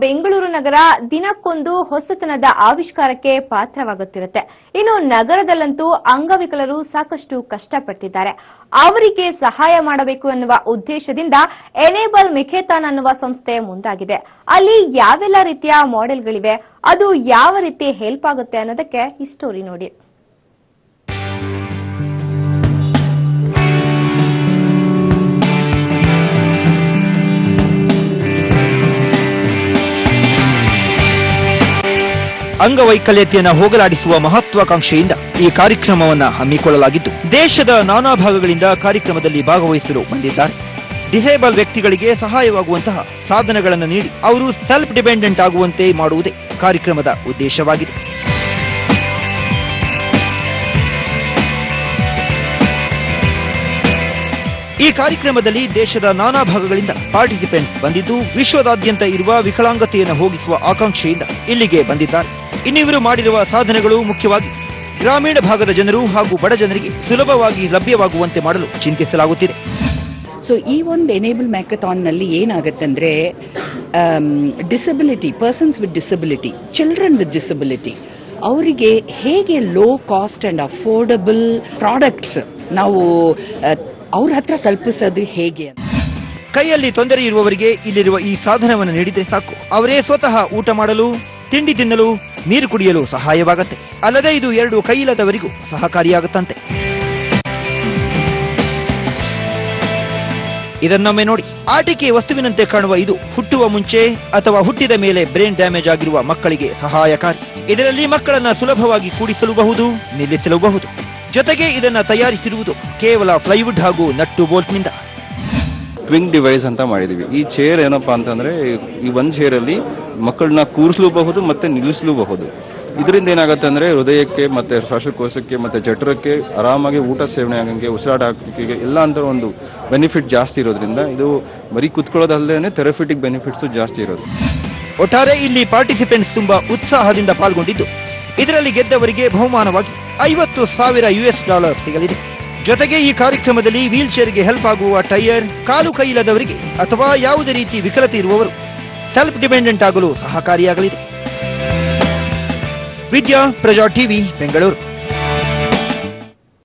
ಬೆಂಗಳೂರು ನಗರ ದಿನಕ್ಕೊಂದು ಹೊಸತನದ ಆವಿಷ್ಕಾರಕ್ಕೆ ಪಾತ್ರವಾಗುತ್ತಿರುತ್ತೆ. ಇನ್ನು ನಗರದಲ್ಲಂತೂ ಅಂಗವಿಕಲರು ಸಾಕಷ್ಟು ಕಷ್ಟಪಡ್ತಿದ್ದಾರೆ. ಅವರಿಗೆ ಸಹಾಯ ಮಾಡಬೇಕು ಎನ್ನುವ ಉದ್ದೇಶದಿಂದ ಎನೇಬಲ್ ಮಿಖೇತಾನ್ ಅನ್ನುವ ಸಂಸ್ಥೆ ಮುಂದಾಗಿದೆ. ಅಲ್ಲಿ ಯಾವೆಲ್ಲ ರೀತಿಯ ಮಾಡೆಲ್ಗಳಿವೆ, ಅದು ಯಾವ ರೀತಿ ಹೆಲ್ಪ್ ಆಗುತ್ತೆ ಅನ್ನೋದಕ್ಕೆ ಈ ಸ್ಟೋರಿ ನೋಡಿ. ಅಂಗವೈಕಲ್ಯತೆಯನ್ನು ಹೋಗಲಾಡಿಸುವ ಮಹತ್ವಾಕಾಂಕ್ಷೆಯಿಂದ ಈ ಕಾರ್ಯಕ್ರಮವನ್ನು ಹಮ್ಮಿಕೊಳ್ಳಲಾಗಿದ್ದು, ದೇಶದ ನಾನಾ ಭಾಗಗಳಿಂದ ಕಾರ್ಯಕ್ರಮದಲ್ಲಿ ಭಾಗವಹಿಸಲು ಬಂದಿದ್ದಾರೆ. ಡಿಸೇಬಲ್ ವ್ಯಕ್ತಿಗಳಿಗೆ ಸಹಾಯವಾಗುವಂತಹ ಸಾಧನಗಳನ್ನು ನೀಡಿ ಅವರು ಸೆಲ್ಫ್ ಡಿಪೆಂಡೆಂಟ್ ಆಗುವಂತೆ ಮಾಡುವುದೇ ಕಾರ್ಯಕ್ರಮದ ಉದ್ದೇಶವಾಗಿದೆ. ಈ ಕಾರ್ಯಕ್ರಮದಲ್ಲಿ ದೇಶದ ನಾನಾ ಭಾಗಗಳಿಂದ ಪಾರ್ಟಿಸಿಪೆಂಟ್ಸ್ ಬಂದಿದ್ದು, ವಿಶ್ವದಾದ್ಯಂತ ಇರುವ ವಿಕಲಾಂಗತೆಯನ್ನು ಹೋಗಿಸುವ ಆಕಾಂಕ್ಷೆಯಿಂದ ಇಲ್ಲಿಗೆ ಬಂದಿದ್ದಾರೆ. ಇನ್ನು ಇವರು ಮಾಡಿರುವ ಸಾಧನೆಗಳು ಮುಖ್ಯವಾಗಿ ಗ್ರಾಮೀಣ ಭಾಗದ ಜನರು ಹಾಗೂ ಬಡ ಜನರಿಗೆ ಸುಲಭವಾಗಿ ಲಭ್ಯವಾಗುವಂತೆ ಮಾಡಲು ಚಿಂತಿಸಲಾಗುತ್ತಿದೆ. ಸೊ ಈ ಒಂದು ಎನೇಬಲ್ ಮ್ಯಾಕಥಾನ್ ನಲ್ಲಿ ಏನಾಗುತ್ತಂದ್ರೆ disability persons with disability, children with disability ಅವರಿಗೆ ಹೇಗೆ low cost and affordable products ನಾವು ಅವ್ರ ಹತ್ರ ತಲುಪಿಸೋದು ಹೇಗೆ. ಕೈಯಲ್ಲಿ ತೊಂದರೆ ಇರುವವರಿಗೆ ಇಲ್ಲಿರುವ ಈ ಸಾಧನವನ್ನು ನೀಡಿದ್ರೆ ಸಾಕು, ಅವರೇ ಸ್ವತಃ ಊಟ ಮಾಡಲು, ತಿಂಡಿ ತಿನ್ನಲು, ನೀರು ಕುಡಿಯಲು ಸಹಾಯವಾಗತ್ತೆ. ಅಲ್ಲದೆ ಇದು ಎರಡು ಕೈಯಿಲ್ಲದವರಿಗೂ ಸಹಕಾರಿಯಾಗುತ್ತಂತೆ. ಇದನ್ನೊಮ್ಮೆ ನೋಡಿ. ಆಟಿಕೆ ವಸ್ತುವಿನಂತೆ ಕಾಣುವ ಇದು ಹುಟ್ಟುವ ಮುಂಚೆ ಅಥವಾ ಹುಟ್ಟಿದ ಮೇಲೆ ಬ್ರೈನ್ ಡ್ಯಾಮೇಜ್ ಆಗಿರುವ ಮಕ್ಕಳಿಗೆ ಸಹಾಯಕಾರಿ. ಇದರಲ್ಲಿ ಮಕ್ಕಳನ್ನ ಸುಲಭವಾಗಿ ಕೂಡಿಸಲೂಬಹುದು, ನಿಲ್ಲಿಸಲೂಬಹುದು. ಜೊತೆಗೆ ಇದನ್ನ ತಯಾರಿಸಿರುವುದು ಕೇವಲ ಪ್ಲೈವುಡ್ ಹಾಗೂ ನಟ್ಟು ಬೋಲ್ಟ್ನಿಂದ. ಟ್ವಿಂಗ್ ಡಿವೈಸ್ ಅಂತ ಮಾಡಿದೀವಿ. ಈ ಚೇರ್ ಏನಪ್ಪಾ ಅಂತಂದ್ರೆ, ಈ ಒಂದು ಚೇರಲ್ಲಿ ಮಕ್ಕಳನ್ನ ಕೂರಿಸಲೂಬಹುದು ಮತ್ತೆ ನಿಲ್ಲಿಸಲೂಬಹುದು. ಇದರಿಂದ ಏನಾಗುತ್ತೆ ಅಂದ್ರೆ ಹೃದಯಕ್ಕೆ ಮತ್ತೆ ಶ್ವಾಸಕೋಶಕ್ಕೆ ಮತ್ತೆ ಜಠರಕ್ಕೆ ಆರಾಮಾಗಿ ಊಟ ಸೇವನೆ ಆಗಂಗೆ, ಉಸಿರಾಟ ಹಾಕಿಗೆ ಎಲ್ಲ ಅಂತ ಒಂದು ಬೆನಿಫಿಟ್ ಜಾಸ್ತಿ ಇರೋದ್ರಿಂದ ಇದು ಬರೀ ಕುತ್ಕೊಳ್ಳೋದಲ್ಲದೆ ಥೆರಪ್ಯೂಟಿಕ್ ಬೆನಿಫಿಟ್ಸ್ ಜಾಸ್ತಿ ಇರೋದು. ಒಟ್ಟಾರೆ ಇಲ್ಲಿ ಪಾರ್ಟಿಸಿಪೆಂಟ್ಸ್ ತುಂಬಾ ಉತ್ಸಾಹದಿಂದ ಪಾಲ್ಗೊಂಡಿದ್ದು, ಇದರಲ್ಲಿ ಗೆದ್ದವರಿಗೆ ಬಹುಮಾನವಾಗಿ $50,000 ಸಿಗಲಿದೆ. ಜೊತೆಗೆ ಈ ಕಾರ್ಯಕ್ರಮದಲ್ಲಿ ವೀಲ್ ಚೇರ್ಗೆ ಹೆಲ್ಪ್ ಆಗುವ ಟೈರ್, ಕಾಲು ಕೈಯಿಲ್ಲದವರಿಗೆ ಅಥವಾ ಯಾವುದೇ ರೀತಿ ವಿಕಲತೆ ಇರುವವರು ಸೆಲ್ಫ್ ಡಿಪೆಂಡೆಂಟ್ ಆಗಲು ಸಹಕಾರಿಯಾಗಲಿದೆ. ವಿದ್ಯಾ, ಪ್ರಜಾ ಟಿವಿ, ಬೆಂಗಳೂರು.